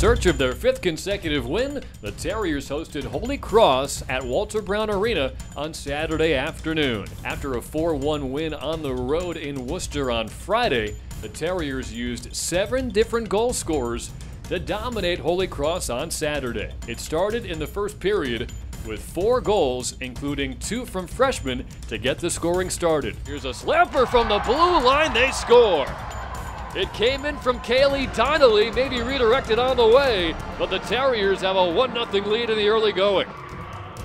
search of their 5th consecutive win, the Terriers hosted Holy Cross at Walter Brown Arena on Saturday afternoon. After a 4-1 win on the road in Worcester on Friday, the Terriers used 7 different goal scorers to dominate Holy Cross on Saturday. It started in the first period with 4 goals, including 2 from freshmen, to get the scoring started. Here's a slamper from the blue line, they score! It came in from Kaylee Donnelly, maybe redirected on the way, but the Terriers have a 1-0 lead in the early going.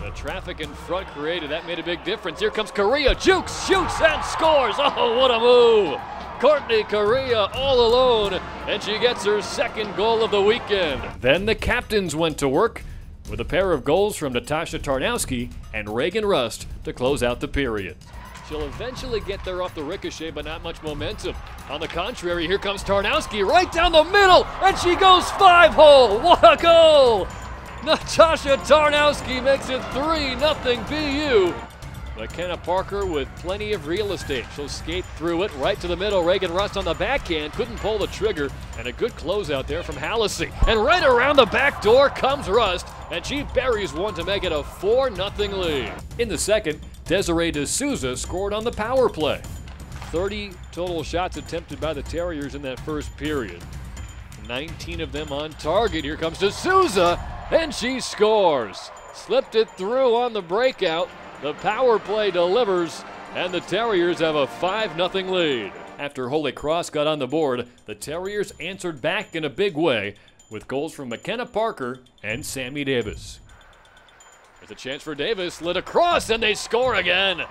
The traffic in front created, that made a big difference. Here comes Correa, jukes, shoots, and scores! Oh, what a move! Courtney Correa all alone, and she gets her 2nd goal of the weekend. Then the captains went to work with a pair of goals from Natasha Tarnowski and Reagan Rust to close out the period. She'll eventually get there off the ricochet, but not much momentum. On the contrary, here comes Tarnowski right down the middle, and she goes 5-hole. What a goal! Natasha Tarnowski makes it 3-0 BU. McKenna Parker with plenty of real estate. She'll skate through it right to the middle. Reagan Rust on the backhand, couldn't pull the trigger, and a good closeout there from Hallisey. And right around the back door comes Rust, and she buries one to make it a 4-0 lead. In the second, Desiree D'Souza scored on the power play. 30 total shots attempted by the Terriers in that first period. 19 of them on target. Here comes D'Souza, and she scores. Slipped it through on the breakout. The power play delivers, and the Terriers have a 5-0 lead. After Holy Cross got on the board, the Terriers answered back in a big way with goals from McKenna Parker and Sammy Davis. There's a chance for Davis, lit across, and they score again.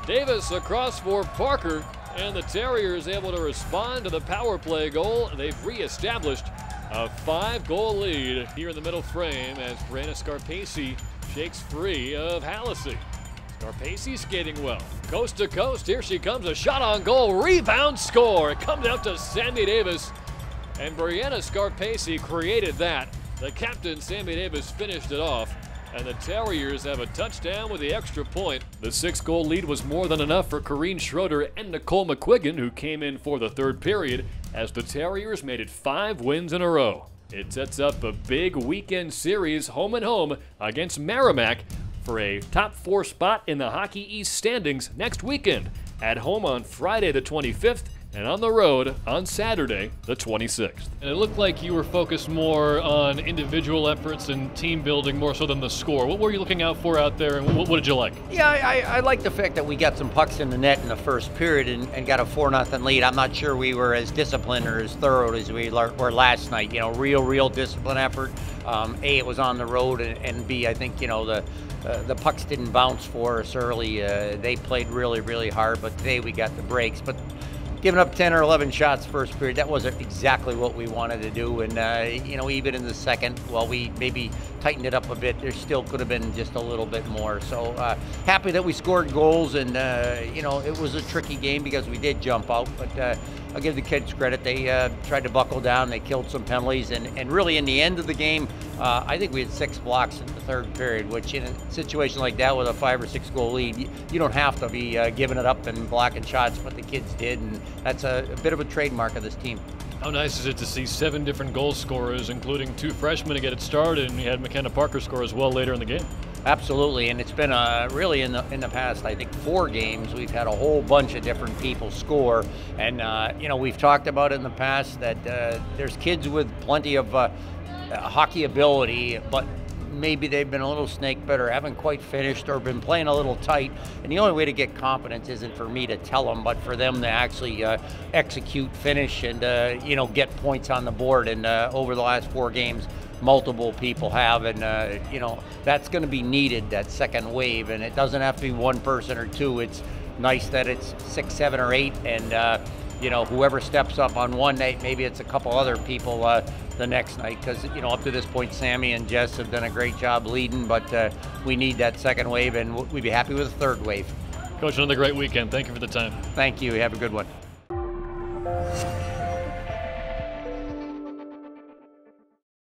Davis across for Parker, and the Terriers able to respond to the power play goal. They've reestablished a 5-goal lead here in the middle frame as Brianna Scarpesi shakes free of Hallisey. Scarpesi skating well. Coast to coast, here she comes, a shot on goal, rebound, score. It comes out to Sammy Davis, and Brianna Scarpesi created that. The captain, Sammy Davis, finished it off, and the Terriers have a touchdown with the extra point. The 6-goal lead was more than enough for Corrine Schroeder and Nicole McQuiggan, who came in for the 3rd period, as the Terriers made it 5 wins in a row. It sets up a big weekend series home and home against Merrimack for a top 4 spot in the Hockey East standings next weekend. At home on Friday the 25th and on the road on Saturday the 26th. And it looked like you were focused more on individual efforts and team building more so than the score. What were you looking out for out there, and what did you like? Yeah, I like the fact that we got some pucks in the net in the first period and got a 4-0 lead. I'm not sure we were as disciplined or as thorough as we were last night. You know, real discipline effort. A, it was on the road, and B, I think, you know, the pucks didn't bounce for us early. They played really hard, but today we got the breaks. But giving up 10 or 11 shots first period, that wasn't exactly what we wanted to do. And, you know, even in the second, while we maybe tightened it up a bit, there still could have been just a little bit more. So happy that we scored goals, and, you know, it was a tricky game because we did jump out. But I'll give the kids credit. They tried to buckle down. They killed some penalties. And really, in the end of the game, I think we had 6 blocks in the 3rd period, which in a situation like that with a 5 or 6 goal lead, you don't have to be giving it up and blocking shots, but the kids did. And that's a bit of a trademark of this team. How nice is it to see 7 different goal scorers, including 2 freshmen to get it started, and you had McKenna Parker score as well later in the game? Absolutely, and it's been really in the past, I think, 4 games, we've had a whole bunch of different people score. And, you know, we've talked about in the past that there's kids with plenty of hockey ability, but maybe they've been a little snake-bit or haven't quite finished or been playing a little tight. And the only way to get confidence isn't for me to tell them, but for them to actually execute, finish, and, you know, get points on the board. And over the last 4 games, multiple people have, and you know, that's going to be needed, that second wave. And it doesn't have to be 1 person or 2. It's nice that it's 6, 7, or 8, and you know, whoever steps up on one night, maybe it's a couple other people the next night, because, you know, up to this point, Sammy and Jess have done a great job leading, but we need that second wave, and we'd be happy with a 3rd wave. Coach, another great weekend. Thank you for the time. Thank you. Have a good one.